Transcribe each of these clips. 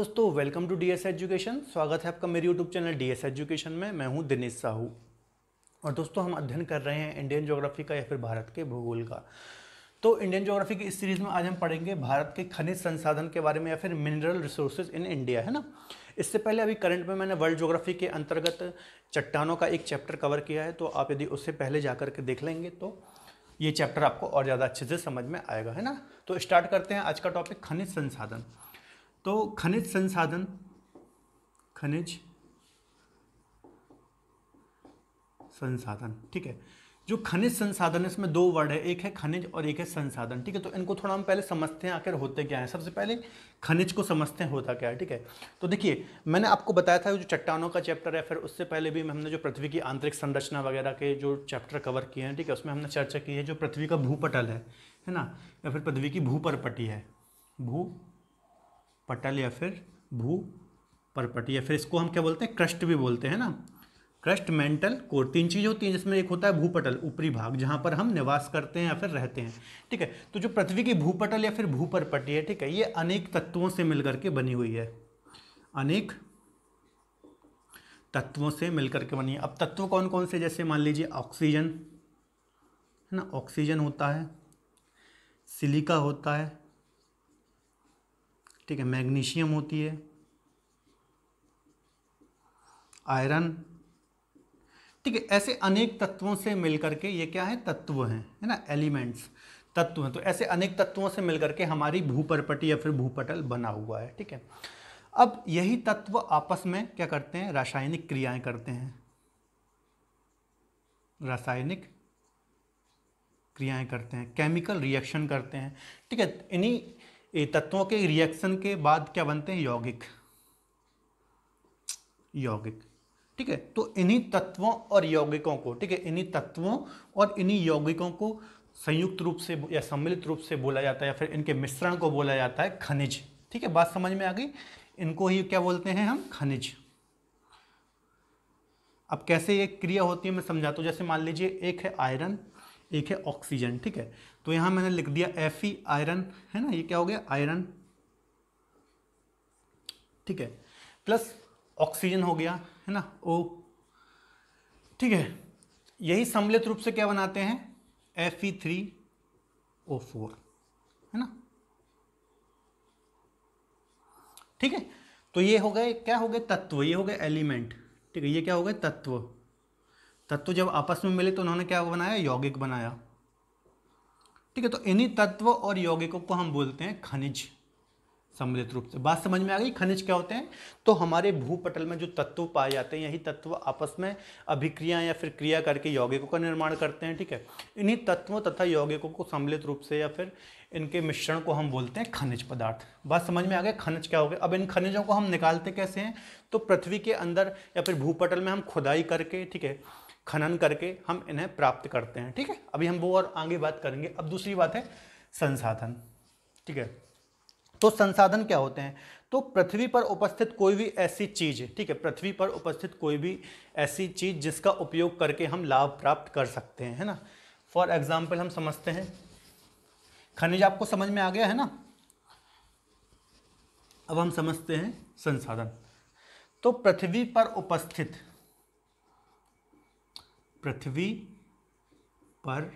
दोस्तों, welcome to DS education. स्वागत है आपका मेरे यूट्यूब चैनल डीएस एजुकेशन में। मैं हूं दिनेश साहू और दोस्तों हम अध्ययन कर रहे हैं इंडियन ज्योग्राफी का या फिर भारत के भूगोल का। तो इंडियन ज्योग्राफी की इस सीरीज में आज हम पढ़ेंगे भारत के खनिज संसाधन के बारे में या फिर मिनरल रिसोर्सेज इन इंडिया, है ना। इससे पहले अभी करंट में मैंने वर्ल्ड ज्योग्राफी के अंतर्गत चट्टानों का एक चैप्टर कवर किया है, तो आप यदि उससे पहले जा करके देख लेंगे तो ये चैप्टर आपको और ज़्यादा अच्छे से समझ में आएगा, है ना। तो स्टार्ट करते हैं आज का टॉपिक खनिज संसाधन। तो खनिज संसाधन, खनिज संसाधन, ठीक है। जो खनिज संसाधन है इसमें दो वर्ड है, एक है खनिज और एक है संसाधन, ठीक है। तो इनको थोड़ा हम पहले समझते हैं आखिर होते क्या है। सबसे पहले खनिज को समझते हैं होता क्या है, ठीक है। तो देखिए, मैंने आपको बताया था जो चट्टानों का चैप्टर है, फिर उससे पहले भी हमने जो पृथ्वी की आंतरिक संरचना वगैरह के जो चैप्टर कवर किए हैं, ठीक है, उसमें हमने चर्चा की है जो पृथ्वी का भूपटल है ना, या फिर पृथ्वी की भूपरपटी है, भूपटल या फिर भूपरपटी, या फिर इसको हम क्या बोलते हैं, क्रस्ट भी बोलते हैं ना। क्रस्ट, मेंटल, कोर, तीन चीज़ होती हैं जिसमें एक होता है भूपटल, ऊपरी भाग जहाँ पर हम निवास करते हैं या फिर रहते हैं, ठीक है। तो जो पृथ्वी की भूपटल या फिर भूपरपटी है, ठीक है, ये अनेक तत्वों से मिलकर के बनी हुई है, अनेक तत्वों से मिलकर के बनी है। अब तत्व कौन कौन से, जैसे मान लीजिए ऑक्सीजन, है ना, ऑक्सीजन होता है, सिलिका होता है, ठीक है, मैग्नीशियम होती है, आयरन, ठीक है। ऐसे अनेक तत्वों से मिलकर के ये क्या है, तत्व हैं, है ना, एलिमेंट्स, तत्व हैं। तो ऐसे अनेक तत्वों से मिलकर के हमारी भूपरपटी या फिर भूपटल बना हुआ है, ठीक है। अब यही तत्व आपस में क्या करते हैं, रासायनिक क्रियाएं करते हैं, रासायनिक क्रियाएं करते हैं, केमिकल रिएक्शन करते हैं, ठीक है। इन्हीं तत्वों के रिएक्शन के बाद क्या बनते हैं, यौगिक, यौगिक, ठीक है। तो इन्हीं तत्वों और यौगिकों को, ठीक है, इन्हीं तत्वों और इन्हीं यौगिकों को संयुक्त रूप से या सम्मिलित रूप से बोला जाता है, या फिर इनके मिश्रण को बोला जाता है खनिज, ठीक है। बात समझ में आ गई। इनको ही क्या बोलते हैं हम, खनिज। अब कैसे ये क्रिया होती है मैं समझाता हूँ। जैसे मान लीजिए एक है आयरन, एक है ऑक्सीजन, ठीक है। तो यहां मैंने लिख दिया Fe, आयरन, है ना, ये क्या हो गया, आयरन, ठीक है, प्लस ऑक्सीजन हो गया, है ना, O, ठीक है। यही सम्मिलित रूप से क्या बनाते हैं, Fe3O4, है ना, ठीक है। तो ये हो गए, क्या हो गए, तत्व, ये हो गए एलिमेंट, ठीक है। ये क्या हो गए, तत्व। तत्व जब आपस में मिले तो उन्होंने क्या बनाया, यौगिक बनाया, ठीक है। तो इन्हीं तत्व और यौगिकों को हम बोलते हैं खनिज, सम्मिलित रूप से। बात समझ में आ गई। खनिज क्या होते हैं, तो हमारे भूपटल में जो तत्व पाए जाते हैं, यही तत्व आपस में अभिक्रिया या फिर क्रिया करके यौगिकों का निर्माण करते हैं, ठीक है। इन्हीं तत्वों तथा यौगिकों को सम्मिलित रूप से या फिर इनके मिश्रण को हम बोलते हैं खनिज पदार्थ। बात समझ में आ गई, खनिज क्या हो गया। अब इन खनिजों को हम निकालते कैसे हैं, तो पृथ्वी के अंदर या फिर भूपटल में हम खुदाई करके, ठीक है, खनन करके हम इन्हें प्राप्त करते हैं, ठीक है। अभी हम वो और आगे बात करेंगे। अब दूसरी बात है संसाधन, ठीक है। तो संसाधन क्या होते हैं, तो पृथ्वी पर उपस्थित कोई भी ऐसी चीज, ठीक है, पृथ्वी पर उपस्थित कोई भी ऐसी चीज जिसका उपयोग करके हम लाभ प्राप्त कर सकते हैं, है ना। फॉर एग्जाम्पल हम समझते हैं, खनिज आपको समझ में आ गया है ना। अब हम समझते हैं संसाधन। तो पृथ्वी पर उपस्थित, पृथ्वी पर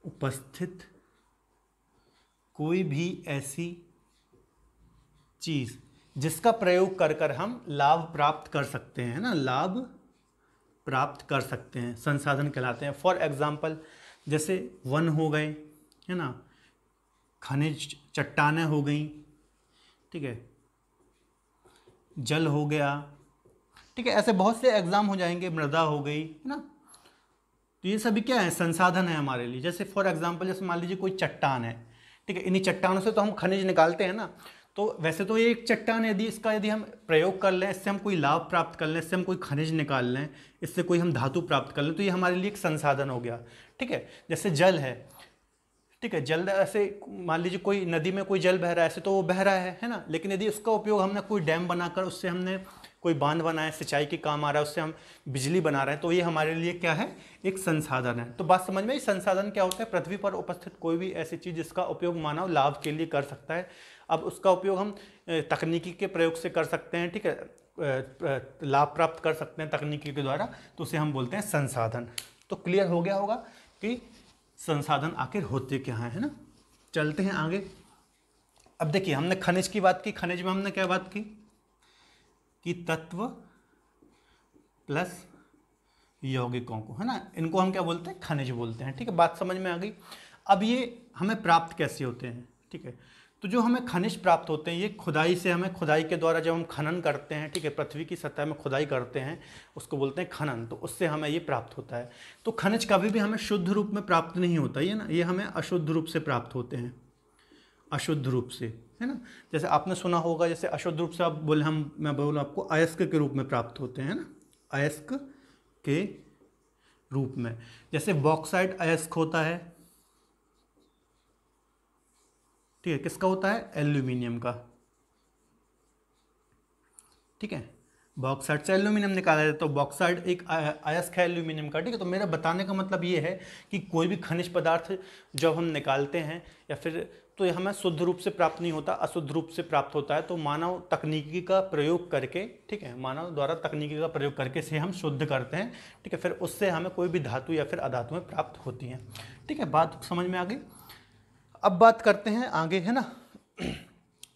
उपस्थित कोई भी ऐसी चीज जिसका प्रयोग कर कर हम लाभ प्राप्त कर सकते हैं, ना, लाभ प्राप्त कर सकते हैं, संसाधन कहलाते हैं। फॉर एग्जाम्पल जैसे वन हो गए, है ना, खनिज, चट्टानें हो गई, ठीक है, जल हो गया, ठीक है, ऐसे बहुत से एग्जाम हो जाएंगे, मृदा हो गई, है ना। तो ये सभी क्या है, संसाधन है हमारे लिए। जैसे फॉर एग्जाम्पल जैसे मान लीजिए कोई चट्टान है, ठीक है, इन्हीं चट्टानों से तो हम खनिज निकालते हैं ना। तो वैसे तो ये एक चट्टान है, यदि हम प्रयोग कर लें, इससे हम कोई लाभ प्राप्त कर लें, इससे हम कोई खनिज निकाल लें, इससे कोई हम धातु प्राप्त कर लें, तो ये हमारे लिए एक संसाधन हो गया, ठीक है। जैसे जल है, ठीक है, जल, ऐसे मान लीजिए कोई नदी में कोई जल बह रहा है, ऐसे तो वो बह रहा है ना, लेकिन यदि उसका उपयोग हमने कोई डैम बनाकर, उससे हमने कोई बांध बनाया, सिंचाई के काम आ रहा है, उससे हम बिजली बना रहे हैं, तो ये हमारे लिए क्या है, एक संसाधन है। तो बात समझ में आई। संसाधन क्या होता है, पृथ्वी पर उपस्थित कोई भी ऐसी चीज जिसका उपयोग मानव लाभ के लिए कर सकता है। अब उसका उपयोग हम तकनीकी के प्रयोग से कर सकते हैं, ठीक है, लाभ प्राप्त कर सकते हैं तकनीकी के द्वारा, तो उसे हम बोलते हैं संसाधन। तो क्लियर हो गया होगा कि संसाधन आखिर होते क्या हैं, है ना। चलते हैं आगे। अब देखिए हमने खनिज की बात की, खनिज में हमने क्या बात की कि तत्व प्लस यौगिकों को, है ना, इनको हम क्या बोलते हैं, खनिज बोलते हैं, ठीक है, बात समझ में आ गई। अब ये हमें प्राप्त कैसे होते हैं, ठीक है, तो जो हमें खनिज प्राप्त होते हैं ये खुदाई से, हमें खुदाई के द्वारा जब हम खनन करते हैं, ठीक है, पृथ्वी की सतह में खुदाई करते हैं उसको बोलते हैं खनन, तो उससे हमें ये प्राप्त होता है। तो खनिज कभी भी हमें शुद्ध रूप में प्राप्त नहीं होता, ये ना, ये हमें अशुद्ध रूप से प्राप्त होते हैं, अशुद्ध रूप से, है ना। जैसे आपने सुना होगा, जैसे अशुद्ध रूप से आप बोले, मैं बोलूँ आपको, अयस्क के रूप में प्राप्त होते हैं, है ना, अयस्क के रूप में। जैसे बॉक्साइट अयस्क होता है, ठीक है, किसका होता है, एल्यूमिनियम का, ठीक है, बॉक्साइट से एल्यूमिनियम निकाला जाता है, तो बॉक्साइट एक अयस्क है एल्यूमिनियम का, ठीक है। तो मेरा बताने का मतलब ये है कि कोई भी खनिज पदार्थ जब हम निकालते हैं या फिर, तो ये हमें शुद्ध रूप से प्राप्त नहीं होता, अशुद्ध रूप से प्राप्त होता है। तो मानव तकनीकी का प्रयोग करके, ठीक है, मानव द्वारा तकनीकी का प्रयोग करके से हम शुद्ध करते हैं, ठीक है, फिर उससे हमें कोई भी धातु या फिर अधातुएं प्राप्त होती हैं, ठीक है, बात समझ में आ गई। अब बात करते हैं आगे, है ना।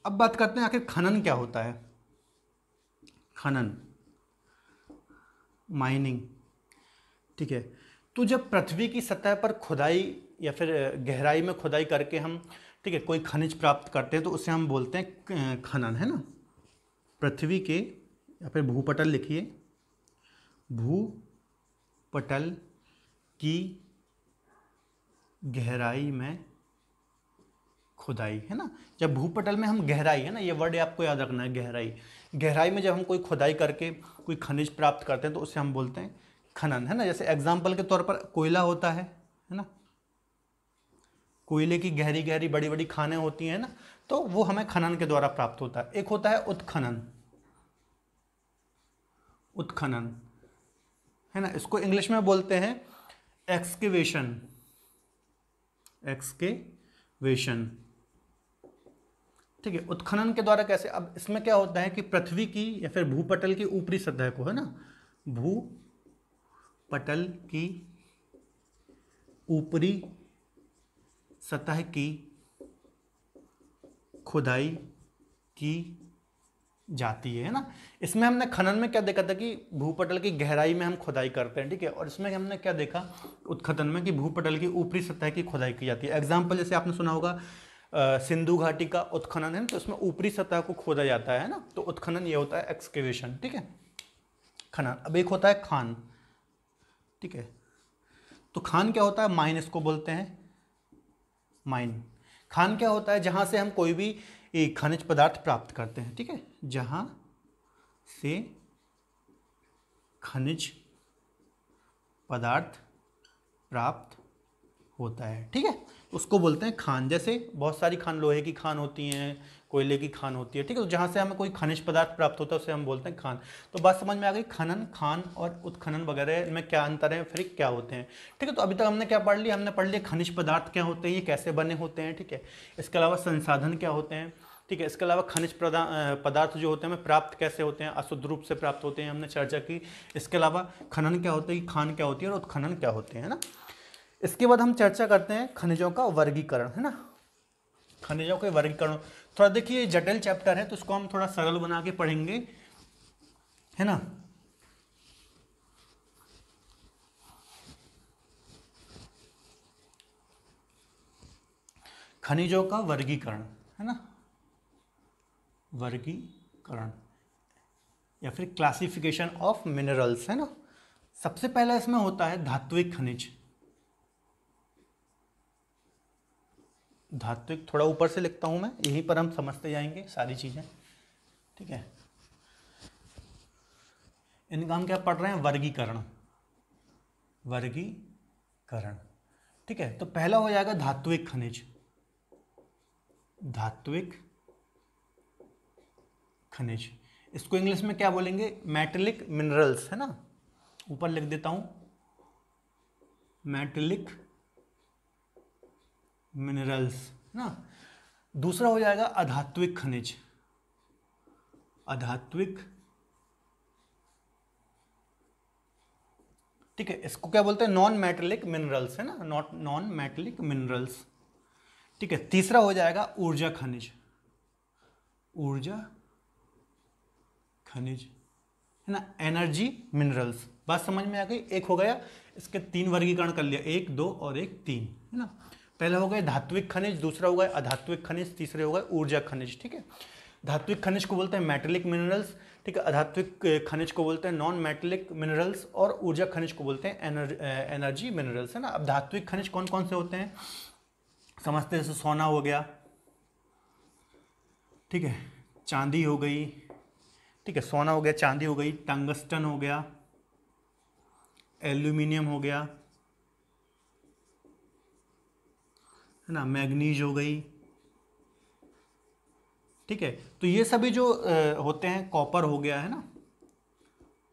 अब बात करते हैं आखिर खनन क्या होता है। खनन, माइनिंग, ठीक है, तो जब पृथ्वी की सतह पर खुदाई या फिर गहराई में खुदाई करके हम, ठीक है, कोई खनिज प्राप्त करते हैं तो उसे हम बोलते हैं खनन, है ना। पृथ्वी के, या फिर भूपटल लिखिए, भूपटल की गहराई में खुदाई, है ना। जब भूपटल में हम गहराई, है ना, ये वर्ड आपको याद रखना है, गहराई, गहराई में जब हम कोई खुदाई करके कोई खनिज प्राप्त करते हैं तो उसे हम बोलते हैं खनन, है ना। जैसे एग्जाम्पल के तौर पर कोयला होता है ना, कोयले की गहरी गहरी बड़ी बड़ी खानें होती हैं ना, तो वो हमें खनन के द्वारा प्राप्त होता है। एक होता है उत्खनन, उत्खनन, है ना, इसको इंग्लिश में बोलते हैं एक्सकेवेशन, एक्सकेवेशन, ठीक है। उत्खनन के द्वारा कैसे, अब इसमें क्या होता है कि पृथ्वी की या फिर भूपटल की ऊपरी सतह को, है ना, भूपटल की ऊपरी सतह की खुदाई की जाती है ना। इसमें हमने खनन में क्या देखा था कि भूपटल की गहराई में हम खुदाई करते हैं, ठीक है, और इसमें हमने क्या देखा उत्खनन में कि भूपटल की ऊपरी सतह की खुदाई की जाती है। एग्जाम्पल जैसे आपने सुना होगा सिंधु घाटी का उत्खनन है, तो इसमें ऊपरी सतह को खोदा जाता है ना, तो उत्खनन ये होता है एक्सकेवेशन, ठीक है, खनन। अब एक होता है खान, ठीक है, तो खान क्या होता है, माइन इसको बोलते हैं, माइन। खान क्या होता है, जहां से हम कोई भी खनिज पदार्थ प्राप्त करते हैं, ठीक है, जहां से खनिज पदार्थ प्राप्त होता है, ठीक है, उसको बोलते हैं खान। जैसे बहुत सारी खान, लोहे की खान होती हैं, कोयले की खान होती है, ठीक है, तो जहाँ से हमें कोई खनिज पदार्थ प्राप्त होता है उसे हम बोलते हैं खान। तो बात समझ में आ गई, खनन, खान और उत्खनन वगैरह में क्या अंतर है, फिर क्या होते हैं, ठीक है। तो अभी तक हमने क्या पढ़ लिया, हमने पढ़ लिया खनिज पदार्थ क्या होते हैं, ये कैसे बने होते हैं, ठीक है, इसके अलावा संसाधन क्या होते हैं, ठीक है, इसके अलावा खनिज पदार्थ जो होते हैं हमें प्राप्त कैसे होते हैं, अशुद्ध रूप से प्राप्त होते हैं, हमने चर्चा की। इसके अलावा खनन क्या होता है, खान क्या होती है, और उत्खनन क्या होते हैं, है ना। इसके बाद हम चर्चा करते हैं खनिजों का वर्गीकरण, है ना, खनिजों के वर्गीकरण। थोड़ा देखिए जटिल चैप्टर है तो इसको हम थोड़ा सरल बना के पढ़ेंगे, है ना। खनिजों का वर्गीकरण, है ना, वर्गीकरण या फिर क्लासिफिकेशन ऑफ मिनरल्स, है ना। सबसे पहला इसमें होता है धात्विक खनिज। धात्विक थोड़ा ऊपर से लिखता हूं मैं, यहीं पर हम समझते जाएंगे सारी चीजें, ठीक है। इनका हम क्या पढ़ रहे हैं, वर्गीकरण, वर्गीकरण, ठीक है। तो पहला हो जाएगा धात्विक खनिज, धात्विक खनिज, इसको इंग्लिश में क्या बोलेंगे, मेटेलिक मिनरल्स, है ना, ऊपर लिख देता हूं, मेटेलिक मिनरल्स ना। दूसरा हो जाएगा अधात्विक खनिज, अधात्विक, ठीक है, इसको क्या बोलते हैं, नॉन मेटेलिक मिनरल्स, है ना, नॉन मेटेलिक मिनरल्स। ठीक है, तीसरा हो जाएगा ऊर्जा खनिज, ऊर्जा खनिज, है ना, एनर्जी मिनरल्स। बात समझ में आ गई। एक हो गया, इसके 3 वर्गीकरण कर लिया, 1, 2 और 1, 3, है ना। पहला हो गया धात्विक खनिज, दूसरा हो गया अधात्विक खनिज, तीसरे हो गए ऊर्जा खनिज। ठीक है, धात्विक खनिज को बोलते हैं मेटेलिक मिनरल्स, ठीक है, अधात्विक खनिज को बोलते हैं नॉन मेटेलिक मिनरल्स, और ऊर्जा खनिज को बोलते हैं एनर्जी मिनरल्स, है ना। अब धात्विक खनिज कौन कौन से होते हैं समझते हैं। जैसे सोना हो गया, ठीक है, चांदी हो गई, ठीक है, सोना हो गया, चांदी हो गई, टंगस्टन हो गया, एल्यूमिनियम हो गया, है ना, मैग्नीज हो गई। ठीक है, तो ये सभी जो होते हैं, कॉपर हो गया, है ना,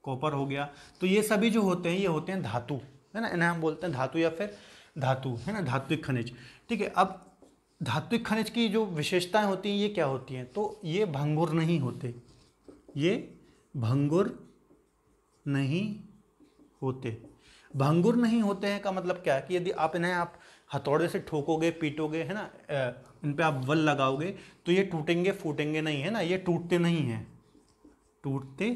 कॉपर हो गया, तो ये सभी जो होते हैं ये होते हैं धातु, है ना, इन्हें हम बोलते हैं धातु या फिर धातु, है ना, धात्विक खनिज। ठीक है, अब धात्विक खनिज की जो विशेषताएं होती हैं ये क्या होती हैं, तो ये भंगुर नहीं होते, ये भंगुर नहीं होते। भंगुर नहीं होते हैं का मतलब क्या है कि यदि आप इन्हें आप हथौड़े से ठोकोगे, पीटोगे, है ना, इन पे आप बल लगाओगे तो ये टूटेंगे फूटेंगे नहीं, है ना, ये टूटते नहीं हैं, टूटते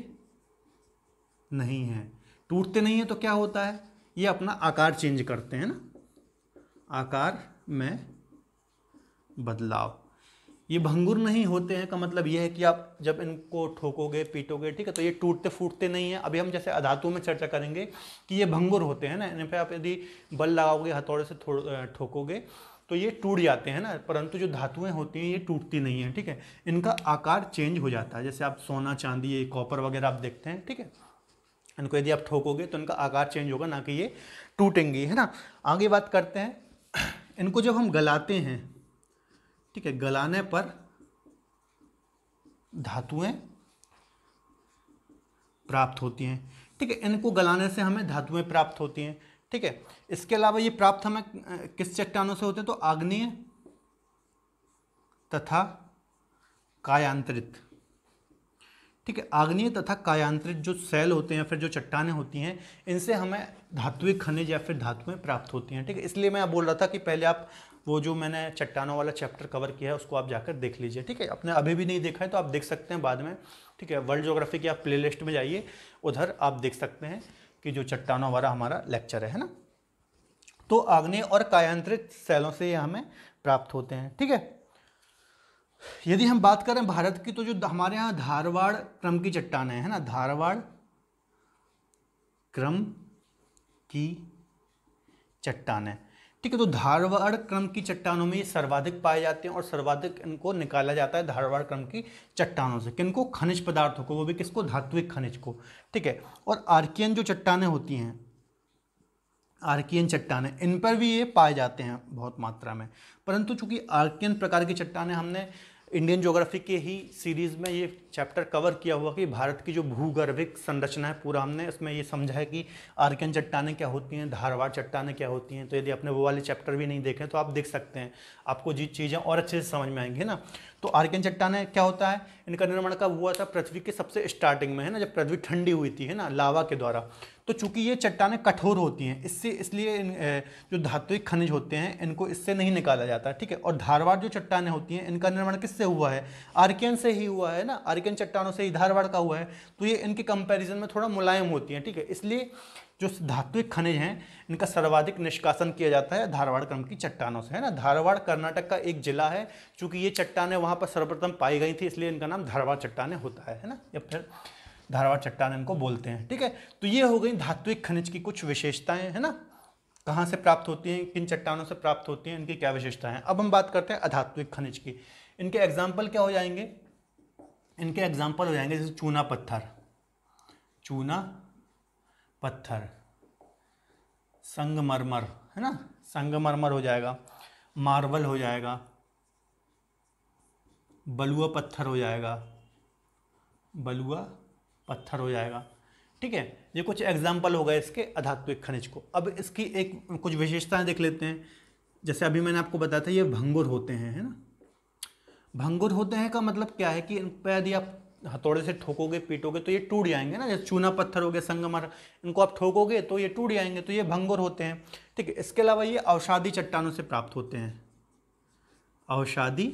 नहीं हैं। टूटते नहीं है तो क्या होता है, ये अपना आकार चेंज करते हैं ना, आकार में बदलाव। ये भंगुर नहीं होते हैं का मतलब ये है कि आप जब इनको ठोकोगे पीटोगे, ठीक है, तो ये टूटते फूटते नहीं है। अभी हम जैसे अधातु में चर्चा करेंगे कि ये भंगुर होते हैं ना, इन पे आप यदि बल लगाओगे, हथौड़े से ठोकोगे तो ये टूट जाते हैं ना, परंतु जो धातुएं होती हैं ये टूटती नहीं है। ठीक है, इनका आकार चेंज हो जाता है। जैसे आप सोना चांदी कॉपर वगैरह आप देखते हैं, ठीक है, इनको यदि आप ठोकोगे तो इनका आकार चेंज होगा, ना कि ये टूटेंगे, है ना। आगे बात करते हैं, इनको जब हम गलाते हैं, ठीक है, गलाने पर धातुएं प्राप्त होती हैं। ठीक है, इनको गलाने से हमें धातुएं प्राप्त होती हैं। ठीक है, इसके अलावा ये प्राप्त हमें किस चट्टानों से होते हैं, तो आग्नेय तथा कायांतरित। ठीक है, आग्नेय तथा कायांतरित जो सेल होते हैं, फिर जो चट्टानें होती हैं, इनसे हमें धात्विक खनिज या फिर धातुएं प्राप्त होती हैं। ठीक है, इसलिए मैं बोल रहा था कि पहले आप वो जो मैंने चट्टानों वाला चैप्टर कवर किया है उसको आप जाकर देख लीजिए। ठीक है, आपने अभी भी नहीं देखा है तो आप देख सकते हैं बाद में। ठीक है, वर्ल्ड ज्योग्राफी की आप प्लेलिस्ट में जाइए, उधर आप देख सकते हैं कि जो चट्टानों वाला हमारा लेक्चर है ना। तो आग्नेय और कायांतरित सेलों से ये हमें प्राप्त होते हैं। ठीक है, यदि हम बात करें भारत की, तो जो हमारे यहाँ धारवाड़ क्रम की चट्टानें हैं ना, धारवाड़ क्रम की चट्टानें, ठीक है, तो धारवाड़ क्रम की चट्टानों में ये सर्वाधिक पाए जाते हैं और सर्वाधिक इनको निकाला जाता है धारवाड़ क्रम की चट्टानों से। किनको, खनिज पदार्थों को, वो भी किसको, धात्विक खनिज को। ठीक है, और आर्कियन जो चट्टानें होती हैं, आर्कियन चट्टानें, इन पर भी ये पाए जाते हैं बहुत मात्रा में। परंतु चूंकि आर्कियन प्रकार की चट्टानें हमने इंडियन ज्योग्राफी के ही सीरीज़ में ये चैप्टर कवर किया हुआ कि भारत की जो भूगर्भिक संरचना है पूरा हमने इसमें ये समझा है कि आर्कियन चट्टानें क्या होती हैं, धारवाड़ चट्टानें क्या होती हैं। तो यदि आपने वो वाले चैप्टर भी नहीं देखे तो आप देख सकते हैं, आपको जी चीज़ें और अच्छे से समझ में आएंगी ना। तो आर्कियन चट्टानें क्या होता है, इनका निर्माण कब हुआ था, पृथ्वी के सबसे स्टार्टिंग में, है ना, जब पृथ्वी ठंडी हुई थी, है ना, लावा के द्वारा। तो चूंकि ये चट्टानें कठोर होती हैं, इसलिए जो धात्विक खनिज होते हैं इनको इससे नहीं निकाला जाता। ठीक है, और धारवाड़ जो चट्टानें होती हैं इनका निर्माण किससे हुआ है, आर्कियन से ही हुआ है ना, आर्कियन चट्टानों से ही धारवाड़ का हुआ है। तो ये इनके कंपैरिजन में थोड़ा मुलायम होती हैं। ठीक है, इसलिए जो धात्विक खनिज हैं इनका सर्वाधिक निष्कासन किया जाता है धारवाड़ क्रम की चट्टानों से, है ना। धारवाड़ कर्नाटक का एक जिला है, चूंकि ये चट्टानें वहाँ पर सर्वप्रथम पाई गई थी इसलिए इनका नाम धारवाड़ चट्टानें होता है ना, या फिर धारवाड़ चट्टान इनको बोलते हैं। ठीक है, तो ये हो गई धात्विक खनिज की कुछ विशेषताएं, है ना, कहाँ से प्राप्त होती हैं, किन चट्टानों से प्राप्त होती हैं, इनकी क्या विशेषताएं हैं। अब हम बात करते हैं अधात्विक खनिज की। इनके एग्जाम्पल क्या हो जाएंगे, इनके एग्जाम्पल हो जाएंगे जैसे चूना पत्थर, चूना पत्थर, संगमरमर, है ना, संगमरमर हो जाएगा, मार्बल हो जाएगा, बलुआ पत्थर हो जाएगा, बलुआ पत्थर हो जाएगा। ठीक है, ये कुछ एग्जाम्पल हो गए इसके अधात्विक खनिज को। अब इसकी एक कुछ विशेषताएं देख लेते हैं। जैसे अभी मैंने आपको बताया था ये भंगुर होते हैं, है ना। भंगुर होते हैं का मतलब क्या है कि इन पर यदि आप हथौड़े से ठोकोगे पीटोगे तो ये टूट जाएंगे ना, जैसे चूना पत्थर हो गया, संगमरमर, इनको आप ठोकोगे तो ये टूट जाएंगे, तो ये भंगुर होते हैं। ठीक है, इसके अलावा ये अवसादी चट्टानों से प्राप्त होते हैं, अवसादी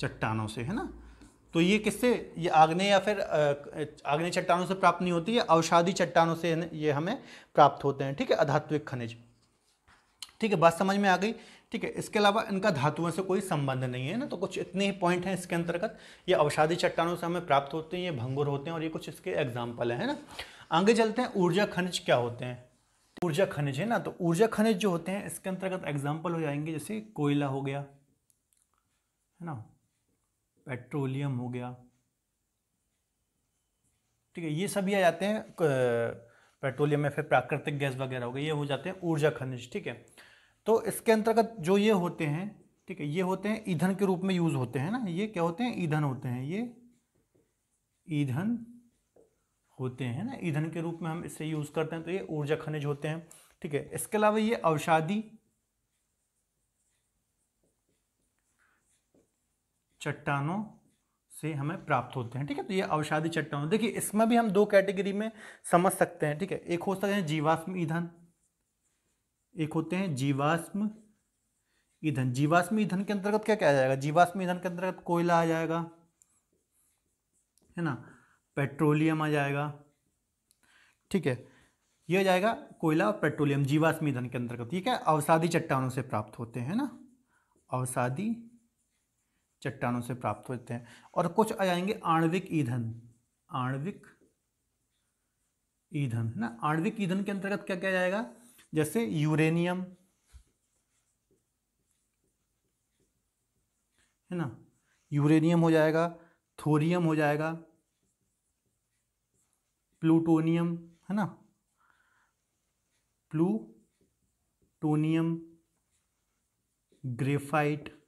चट्टानों से, है ना। तो ये किससे, ये आग्नेय या फिर आग्नेय चट्टानों से प्राप्त नहीं होती, ये अवसादी चट्टानों से ये हमें प्राप्त होते हैं। ठीक है, अधात्विक खनिज। ठीक है, बात समझ में आ गई। ठीक है, इसके अलावा इनका धातुओं से कोई संबंध नहीं है ना। तो कुछ इतने ही पॉइंट हैं इसके अंतर्गत। ये अवसादी चट्टानों से हमें प्राप्त होते हैं, ये भंगुर होते हैं, और ये कुछ इसके एग्जाम्पल है ना। आगे चलते हैं, ऊर्जा खनिज क्या होते हैं। ऊर्जा खनिज है ना, तो ऊर्जा खनिज जो होते हैं इसके अंतर्गत एग्जाम्पल हो जाएंगे, जैसे कोयला हो गया, है ना, पेट्रोलियम हो गया। ठीक है, ये सभी आ जाते हैं पेट्रोलियम में, फिर प्राकृतिक गैस वगैरह हो गई, ये हो जाते हैं ऊर्जा खनिज। ठीक है, तो इसके अंतर्गत जो ये होते हैं, ठीक है, ये होते हैं ईंधन के रूप में यूज होते हैं ना। ये क्या होते हैं, ईंधन होते हैं, ये ईंधन होते हैं ना, ईंधन के रूप में हम इसे यूज करते हैं, तो ये ऊर्जा खनिज होते हैं। ठीक है, इसके अलावा ये अवसादी चट्टानों से हमें प्राप्त होते हैं। ठीक है, तो ये अवसादी चट्टानों, देखिए इसमें भी हम दो कैटेगरी में समझ सकते हैं। ठीक है, एक हो सकते हैं जीवाश्म ईंधन, एक होते हैं जीवाश्म ईंधन। जीवाश्म ईंधन के अंतर्गत क्या क्या आ जाएगा, जीवाश्म ईंधन के अंतर्गत कोयला आ जाएगा, है ना, पेट्रोलियम आ जाएगा। ठीक है, ये आ जाएगा कोयला और पेट्रोलियम जीवाश्म ईंधन के अंतर्गत। ये क्या अवसादी चट्टानों से प्राप्त होते हैं ना, अवसादी चट्टानों से प्राप्त होते हैं। और कुछ आ जाएंगे आणविक ईंधन, आणविक ईंधन, है ना। आणविक ईंधन के अंतर्गत क्या क्या जाएगा, जैसे यूरेनियम, है ना, यूरेनियम हो जाएगा, थोरियम हो जाएगा, प्लूटोनियम, है ना, प्लूटोनियम, ग्रेफाइट।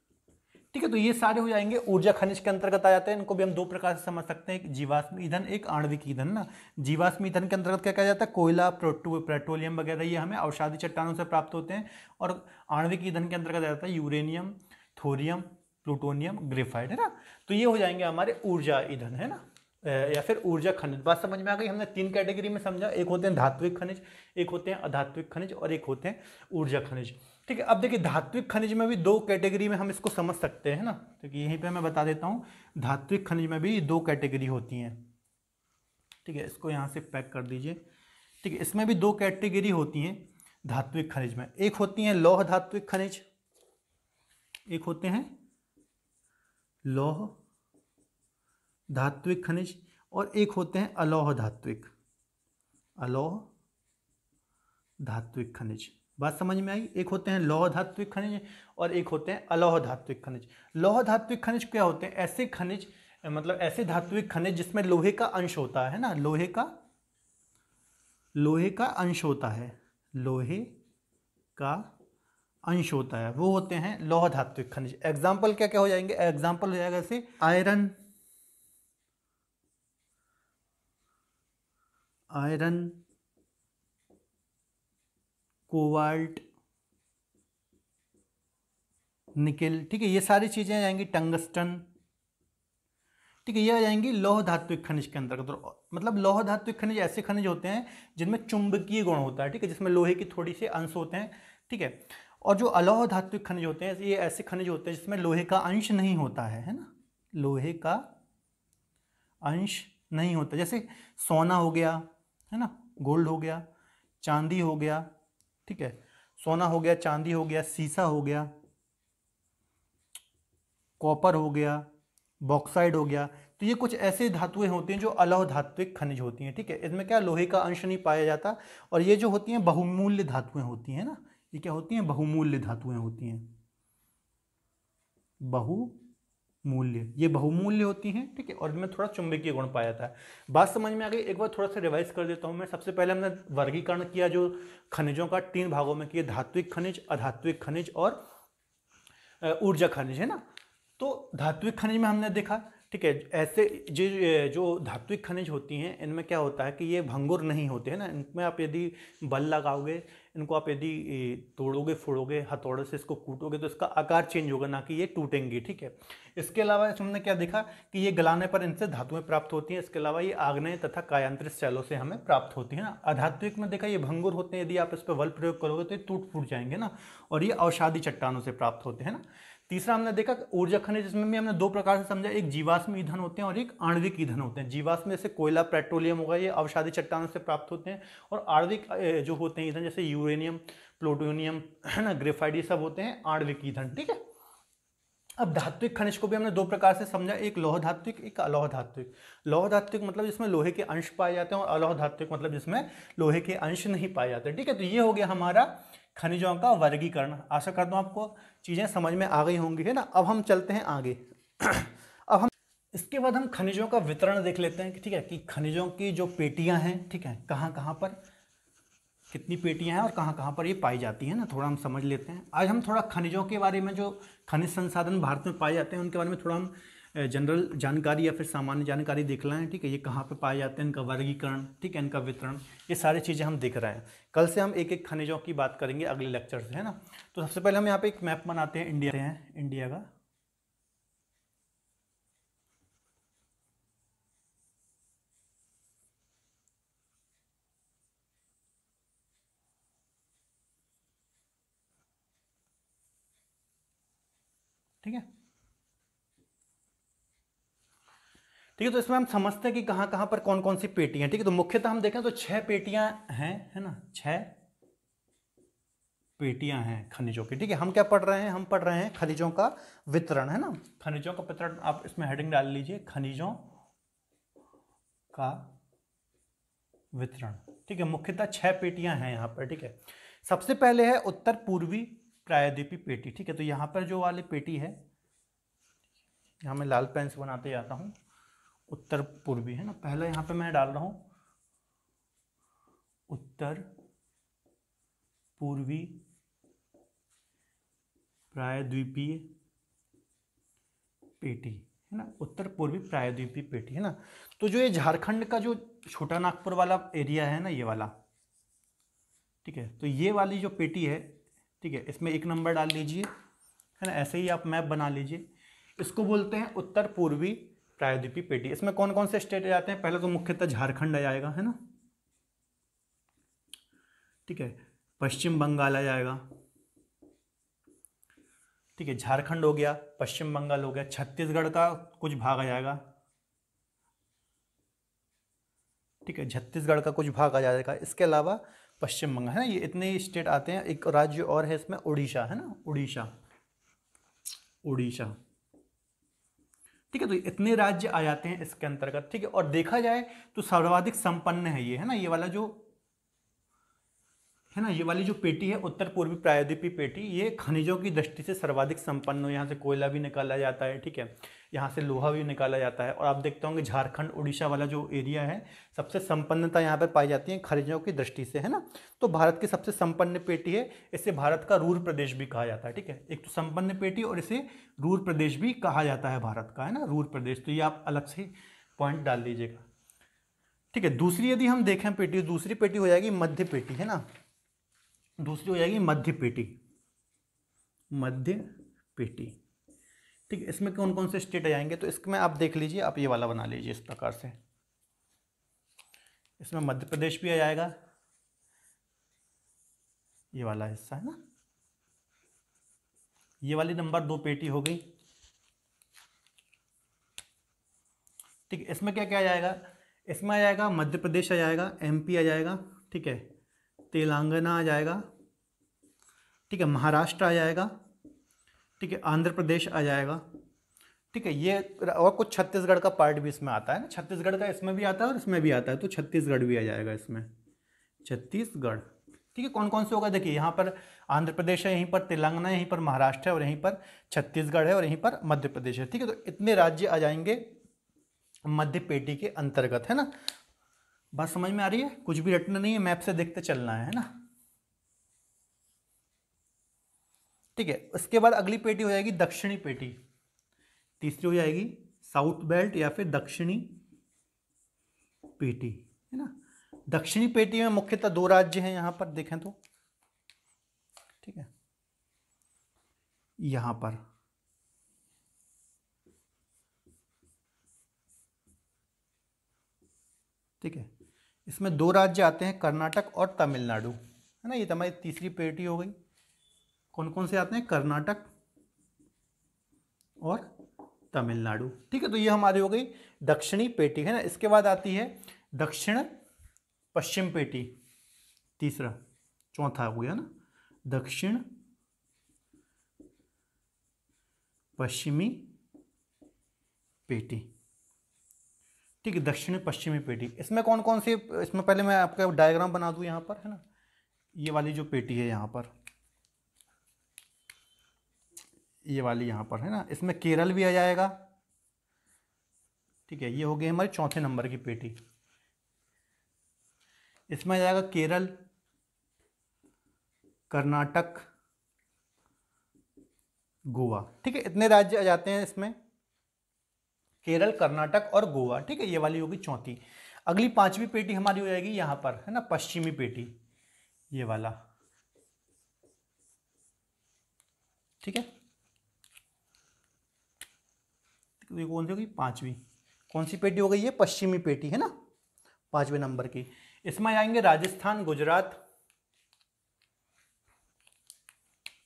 ठीक है, तो ये सारे हो जाएंगे ऊर्जा खनिज के अंतर्गत आ जाते हैं। इनको भी हम दो प्रकार से समझ सकते हैं, एक जीवाश्म ईंधन, एक आणविक ईंधन ना। जीवाश्म ईंधन के अंतर्गत क्या कहा जाता है, कोयला, पेट्रोलियम वगैरह, ये हमें अवसादी चट्टानों से प्राप्त होते हैं। और आणविक ईंधन के अंतर्गत आ जाता है यूरेनियम, थोरियम, प्लूटोनियम, ग्रेफाइट, है ना। तो ये हो जाएंगे हमारे ऊर्जा ईंधन, है ना, या फिर ऊर्जा खनिज। बात समझ में आ गई। हमने तीन कैटेगरी में समझा, एक होते हैं धात्विक खनिज, एक होते हैं अधात्विक खनिज, और एक होते हैं ऊर्जा खनिज। ठीक है, अब देखिए धात्विक खनिज में भी दो कैटेगरी में हम इसको समझ सकते हैं ना। तो यहीं पे मैं बता देता हूँ, धात्विक खनिज में भी दो कैटेगरी होती हैं। ठीक है, इसको यहाँ से पैक कर दीजिए। ठीक है, इसमें भी दो कैटेगरी होती हैं धात्विक खनिज में। एक होती हैं लौह धात्विक खनिज, एक होते हैं लौह धात्विक खनिज, और एक होते हैं अलौह धात्विक, अलौह धात्विक खनिज। बात समझ में आई। एक होते हैं लौह धात्विक खनिज और एक होते हैं अलौह धात्विक खनिज। लौह धात्विक खनिज क्या होते हैं, ऐसे खनिज, मतलब ऐसे धात्विक खनिज जिसमें लोहे का अंश होता है ना, लोहे का अंश होता है, लोहे का अंश होता है, वो होते हैं लौह धात्विक खनिज। एग्जाम्पल क्या क्या हो जाएंगे, एग्जाम्पल हो जाएगा जैसे आयरन, कोबाल्ट, निकेल। ठीक है, ये सारी चीजें आ जाएंगी, टंगस्टन। ठीक है, ये आ जाएंगी लौह धात्विक खनिज के अंतर्गत। मतलब लौह धात्विक खनिज ऐसे खनिज होते हैं जिनमें चुंबकीय गुण होता है। ठीक है, जिसमें लोहे की थोड़ी सी अंश होते हैं। ठीक है, और जो अलौह धात्विक खनिज होते हैं, ये ऐसे खनिज होते हैं जिसमें लोहे का अंश नहीं होता है ना, लोहे का अंश नहीं होता। जैसे सोना हो गया, है ना, गोल्ड हो गया, चांदी हो गया। ठीक है, सोना हो गया, चांदी हो गया, सीसा हो गया, कॉपर हो गया, बॉक्साइड हो गया। तो ये कुछ ऐसे धातुएं होती हैं जो अलौह धात्विक खनिज होती हैं। ठीक है, इसमें क्या लोहे का अंश नहीं पाया जाता। और ये जो होती हैं बहुमूल्य धातुएं होती हैं ना, ये क्या होती हैं, बहुमूल्य धातुएं होती हैं, बहुमूल्य, ये बहुमूल्य होती हैं। ठीक है, और इनमें थोड़ा चुंबकीय गुण पाया जाता है। बात समझ में आ गई। एक बार थोड़ा सा रिवाइज कर देता हूँ मैं। सबसे पहले हमने वर्गीकरण किया जो खनिजों का, तीन भागों में किया, धात्विक खनिज, अधात्विक खनिज और ऊर्जा खनिज, है ना। तो धात्विक खनिज में हमने देखा, ठीक है। ऐसे जो जो धात्विक खनिज होती हैं इनमें क्या होता है कि ये भंगुर नहीं होते हैं ना, इनमें आप यदि बल लगाओगे, इनको आप यदि तोड़ोगे फोड़ोगे हथौड़े से इसको कूटोगे तो इसका आकार चेंज होगा, ना कि ये टूटेंगी। ठीक है। इसके अलावा हमने क्या देखा कि ये गलाने पर इनसे धातुएं प्राप्त होती हैं। इसके अलावा ये आग्नेय तथा कायांतरित शैलों से हमें प्राप्त होती है ना। अधात्विक में देखा ये भंगुर होते हैं, यदि आप इस पर बल प्रयोग करोगे तो ये टूट फूट जाएंगे ना, और ये अवसादी चट्टानों से प्राप्त होते हैं ना। तीसरा हमने देखा ऊर्जा खनिज, जिसमें भी हमने दो प्रकार से समझा, एक जीवाश्म ईंधन होते हैं और एक आणविक ईंधन होते हैं। जीवाश्म जैसे कोयला पेट्रोलियम होगा, ये अवसादी चट्टानों से प्राप्त होते हैं, और आणविक जो होते हैं ईंधन जैसे यूरेनियम, प्लूटोनियम है ना, ग्रेफाइट, ये सब होते हैं आणविक ईंधन। ठीक है। अब धात्विक खनिज को भी हमने दो प्रकार से समझा, एक लौह धात्विक, एक अलौह धात्विक। लौह धात्विक मतलब जिसमें लोहे के अंश पाए जाते हैं, और अलौह धात्विक मतलब जिसमें लोहे के अंश नहीं पाए जाते। ठीक है। तो ये हो गया हमारा खनिजों का वर्गीकरण। आशा करता हूँ आपको चीज़ें समझ में आ गई होंगी, है ना। अब हम चलते हैं आगे। अब हम इसके बाद हम खनिजों का वितरण देख लेते हैं, ठीक है, कि खनिजों की जो पेटियां हैं, ठीक है, कहाँ कहाँ पर कितनी पेटियां हैं और कहाँ कहाँ पर ये पाई जाती हैं ना, थोड़ा हम समझ लेते हैं। आज हम थोड़ा खनिजों के बारे में, जो खनिज संसाधन भारत में पाए जाते हैं उनके बारे में थोड़ा हम जनरल जानकारी या फिर सामान्य जानकारी देख रहे हैं। ठीक है। ये कहाँ पे पाए जाते हैं, इनका वर्गीकरण, ठीक है, इनका वितरण, ये सारी चीज़ें हम देख रहे हैं। कल से हम एक एक खनिजों की बात करेंगे अगले लेक्चर से, है ना। तो सबसे पहले हम यहाँ पे एक मैप बनाते हैं इंडिया का। ठीक है। ठीक है। तो इसमें हम समझते हैं कि कहाँ कहाँ पर कौन कौन सी पेटियां। ठीक है। तो मुख्यतः हम देखें तो 6 पेटियां हैं, है ना, 6 पेटियां हैं खनिजों की। ठीक है। हम क्या पढ़ रहे हैं, हम पढ़ रहे हैं खनिजों का वितरण, है ना। खनिजों का वितरण, आप इसमें हेडिंग डाल लीजिए, खनिजों का वितरण। ठीक है। मुख्यतः 6 पेटियां हैं यहाँ पर। ठीक है। सबसे पहले है उत्तर पूर्वी प्रायद्वीपीय पेटी। ठीक है। तो यहाँ पर जो वाली पेटी है, यहाँ मैं लाल पेन से बनाते जाता हूँ, उत्तर पूर्वी, है ना। पहले यहाँ पे मैं डाल रहा हूँ उत्तर पूर्वी प्रायद्वीपीय पेटी, है ना, उत्तर पूर्वी प्रायद्वीपीय पेटी, है ना। तो जो ये झारखंड का जो छोटा नागपुर वाला एरिया है ना, ये वाला, ठीक है, तो ये वाली जो पेटी है, ठीक है, इसमें 1 नंबर डाल लीजिए, है ना। ऐसे ही आप मैप बना लीजिए। इसको बोलते हैं उत्तर पूर्वी प्रायद्वीपीय पेटी। इसमें कौन कौन से स्टेट आ जाते हैं, पहले तो मुख्यतः झारखंड आ जाएगा, है ना, ठीक है, पश्चिम बंगाल आ जाएगा, ठीक है, झारखंड हो गया, पश्चिम बंगाल हो गया, छत्तीसगढ़ का कुछ भाग आ जाएगा, ठीक है, छत्तीसगढ़ का कुछ भाग आ जाएगा। इसके अलावा पश्चिम बंगाल, है ना, ये इतने स्टेट आते हैं। एक राज्य और है इसमें, उड़ीसा, है ना, उड़ीसा, उड़ीसा, ठीक है। तो इतने राज्य आ जाते हैं इसके अंतर्गत। ठीक है। और देखा जाए तो सर्वाधिक संपन्न है ये, है ना, ये वाला जो है ना, ये वाली जो पेटी है उत्तर पूर्वी प्रायद्वीपीय पेटी, ये खनिजों की दृष्टि से सर्वाधिक संपन्न हो। यहाँ से कोयला भी निकाला जाता है, ठीक है, यहाँ से लोहा भी निकाला जाता है। और आप देखते होंगे झारखंड उड़ीसा वाला जो एरिया है, सबसे संपन्नता यहाँ पर पाई जाती है खनिजों की दृष्टि से, है ना। तो भारत की सबसे संपन्न पेटी है, इसे भारत का रूर प्रदेश भी कहा जाता है। ठीक है। एक तो संपन्न पेटी और इसे रूर प्रदेश भी कहा जाता है भारत का, है ना, रूर प्रदेश। तो ये आप अलग से पॉइंट डाल लीजिएगा। ठीक है। दूसरी यदि हम देखें पेटी, दूसरी पेटी हो जाएगी मध्य पेटी, है ना, दूसरी हो जाएगी मध्य पेटी, मध्य पेटी। ठीक है। इसमें कौन कौन से स्टेट आ जाएंगे, तो इसमें आप देख लीजिए, आप ये वाला बना लीजिए इस प्रकार से। इसमें मध्य प्रदेश भी आ जाएगा, ये वाला हिस्सा, है ना, ये वाली नंबर 2 पेटी हो गई। ठीक है। इसमें क्या क्या आ जाएगा, इसमें आ जाएगा मध्य प्रदेश आ जाएगा, MP आ जाएगा, ठीक है, तेलंगाना आ जाएगा, ठीक है, महाराष्ट्र आ जाएगा, ठीक है, आंध्र प्रदेश आ जाएगा, ठीक है, ये, और कुछ छत्तीसगढ़ का पार्ट भी इसमें आता है ना, छत्तीसगढ़ का इसमें भी आता है और इसमें भी आता है, तो छत्तीसगढ़ भी आ जाएगा इसमें, छत्तीसगढ़। ठीक है। कौन कौन से होगा, देखिए यहाँ पर आंध्र प्रदेश है, यहीं पर तेलंगाना है, यहीं पर महाराष्ट्र है, और यहीं पर छत्तीसगढ़ है, और यहीं पर मध्य प्रदेश है। ठीक है। तो इतने राज्य आ जाएंगे मध्य पेटी के अंतर्गत, है ना। बात समझ में आ रही है, कुछ भी रटना नहीं है, मैप से देखते चलना है ना। ठीक है। उसके बाद अगली पेटी हो जाएगी दक्षिणी पेटी, तीसरी हो जाएगी साउथ बेल्ट या फिर दक्षिणी पेटी, है ना। दक्षिणी पेटी में मुख्यतः 2 राज्य हैं यहाँ पर देखें तो, ठीक है, यहाँ पर ठीक है, इसमें 2 राज्य आते हैं, कर्नाटक और तमिलनाडु, है ना। ये हमारी तीसरी पेटी हो गई। कौन कौन से आते हैं? कर्नाटक और तमिलनाडु, ठीक है। तो ये हमारी हो गई दक्षिणी पेटी, है ना। इसके बाद आती है दक्षिण पश्चिम पेटी, तीसरा, चौथा हो गया ना, दक्षिण पश्चिमी पेटी, ठीक है, दक्षिण पश्चिमी पेटी। इसमें कौन कौन सी, इसमें पहले मैं आपका डायग्राम बना दूं यहाँ पर, है ना। ये वाली जो पेटी है यहाँ पर, ये वाली यहाँ पर, है ना, इसमें केरल भी आ जाएगा, ठीक है। ये हो गई हमारी चौथे नंबर की पेटी। इसमें आ जाएगा केरल, कर्नाटक, गोवा, ठीक है। इतने राज्य आ जाते हैं इसमें, केरल, कर्नाटक और गोवा, ठीक है। ये वाली होगी चौथी। अगली 5वीं पेटी हमारी हो जाएगी यहाँ पर, है ना, पश्चिमी पेटी, ये वाला, ठीक है। ये कौन सी होगी? 5वीं। कौन सी पेटी हो गई? ये पश्चिमी पेटी, है ना, 5वें नंबर की। इसमें आएंगे राजस्थान, गुजरात,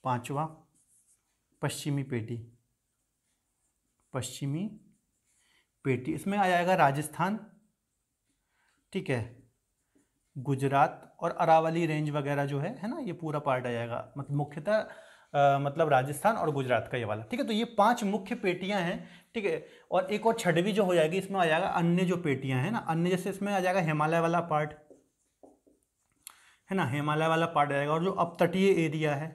5वां, पश्चिमी पेटी, पश्चिमी पेटी। इसमें आ जाएगा राजस्थान, ठीक है, गुजरात और अरावली रेंज वगैरह जो है ना, ये पूरा पार्ट आ जाएगा, मतलब मुख्यतः मतलब राजस्थान और गुजरात का ये वाला, ठीक है। तो ये 5 मुख्य पेटियां हैं, ठीक है। और एक और 6वीं जो हो जाएगी, इसमें आ जाएगा अन्य जो पेटियां हैं ना, अन्य, जैसे इसमें आ जाएगा हिमालय वाला पार्ट, है ना, हिमालय वाला पार्ट आएगा, और जो अपतटीय एरिया है,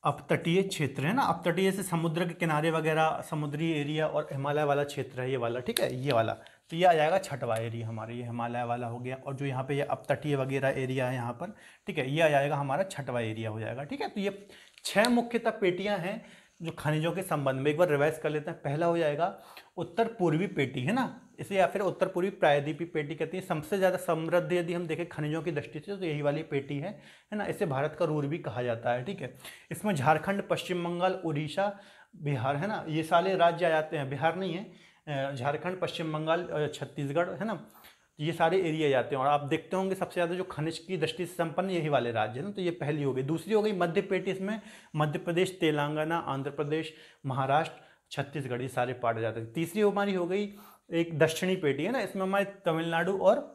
अपतटीय क्षेत्र, है ना, अपतटीय से समुद्र के किनारे वगैरह, समुद्री एरिया, और हिमालय वाला क्षेत्र है ये वाला, ठीक है, ये वाला। तो ये आ जाएगा 6वां एरिया हमारा, ये हिमालय वाला हो गया, और जो यहाँ पे ये अपतटीय वगैरह एरिया है यहाँ पर, ठीक है, ये आ जाएगा हमारा 6वां एरिया हो जाएगा, ठीक है। तो ये 6 मुख्यतः पेटियाँ हैं जो खनिजों के संबंध में। एक बार रिवाइज कर लेते हैं। पहला हो जाएगा उत्तर पूर्वी पेटी, है ना, इसे या फिर उत्तर पूर्वी प्रायद्वीपीय पेटी कहती है। सबसे ज़्यादा समृद्ध यदि हम देखें खनिजों की दृष्टि से तो यही वाली पेटी है ना। इसे भारत का रूर भी कहा जाता है, ठीक है। इसमें झारखंड, पश्चिम बंगाल, उड़ीसा, बिहार, है ना, ये सारे राज्य आ जाते हैं। बिहार नहीं है, झारखंड, पश्चिम बंगाल, छत्तीसगढ़, है ना, ये सारे एरिया जाते हैं। और आप देखते होंगे सबसे ज़्यादा जो खनिज की दृष्टि से संपन्न यही वाले राज्य हैं ना। तो ये पहली हो गई। दूसरी हो गई मध्य पेटी, इसमें मध्य प्रदेश, तेलंगाना, आंध्र प्रदेश, महाराष्ट्र, छत्तीसगढ़, ये सारे पार्ट जाते हैं। तीसरी हमारी हो गई एक दक्षिणी पेटी, है ना, इसमें हमारे तमिलनाडु और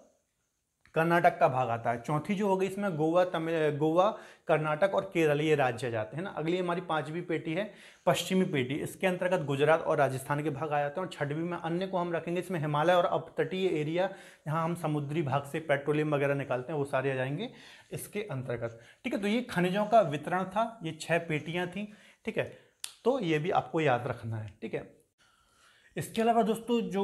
कर्नाटक का भाग आता है। चौथी जो हो गई, इसमें गोवा, कर्नाटक और केरल ये राज्य जाते हैं ना। अगली हमारी 5वीं पेटी है पश्चिमी पेटी, इसके अंतर्गत गुजरात और राजस्थान के भाग आ जाते हैं। और 6वीं में अन्य को हम रखेंगे, इसमें हिमालय और अपतटीय एरिया, जहां हम समुद्री भाग से पेट्रोलियम वगैरह निकालते हैं, वो सारे आ जाएंगे इसके अंतर्गत, ठीक है। तो ये खनिजों का वितरण था, ये 6 पेटियां थी, ठीक है। तो ये भी आपको याद रखना है, ठीक है। इसके अलावा दोस्तों जो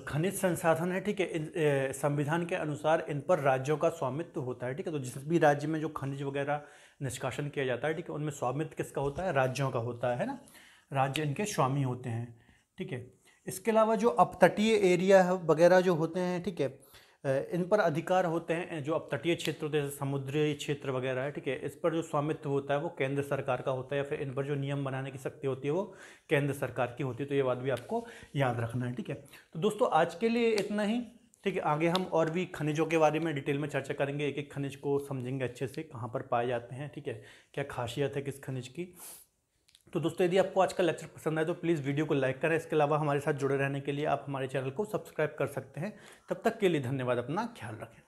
खनिज संसाधन है, ठीक है, संविधान के अनुसार इन पर राज्यों का स्वामित्व होता है, ठीक है। तो जिस भी राज्य में जो खनिज वगैरह निष्कासन किया जाता है, ठीक है, उनमें स्वामित्व किसका होता है? राज्यों का होता है ना, राज्य इनके स्वामी होते हैं, ठीक है। इसके अलावा जो अपतटीय एरिया वगैरह जो होते हैं, ठीक है, इन पर अधिकार होते हैं, जो अपतटीय क्षेत्र होते हैं, समुद्री क्षेत्र वगैरह है, ठीक है, इस पर जो स्वामित्व होता है वो केंद्र सरकार का होता है, या फिर इन पर जो नियम बनाने की शक्ति होती है वो केंद्र सरकार की होती है। तो ये बात भी आपको याद रखना है, ठीक है। तो दोस्तों आज के लिए इतना ही, ठीक है। आगे हम और भी खनिजों के बारे में डिटेल में चर्चा करेंगे, एक एक खनिज को समझेंगे अच्छे से, कहाँ पर पाए जाते हैं, ठीक है, क्या खासियत है किस खनिज की। तो दोस्तों यदि आपको आज का लेक्चर पसंद आए तो प्लीज़ वीडियो को लाइक करें। इसके अलावा हमारे साथ जुड़े रहने के लिए आप हमारे चैनल को सब्सक्राइब कर सकते हैं। तब तक के लिए धन्यवाद, अपना ख्याल रखें।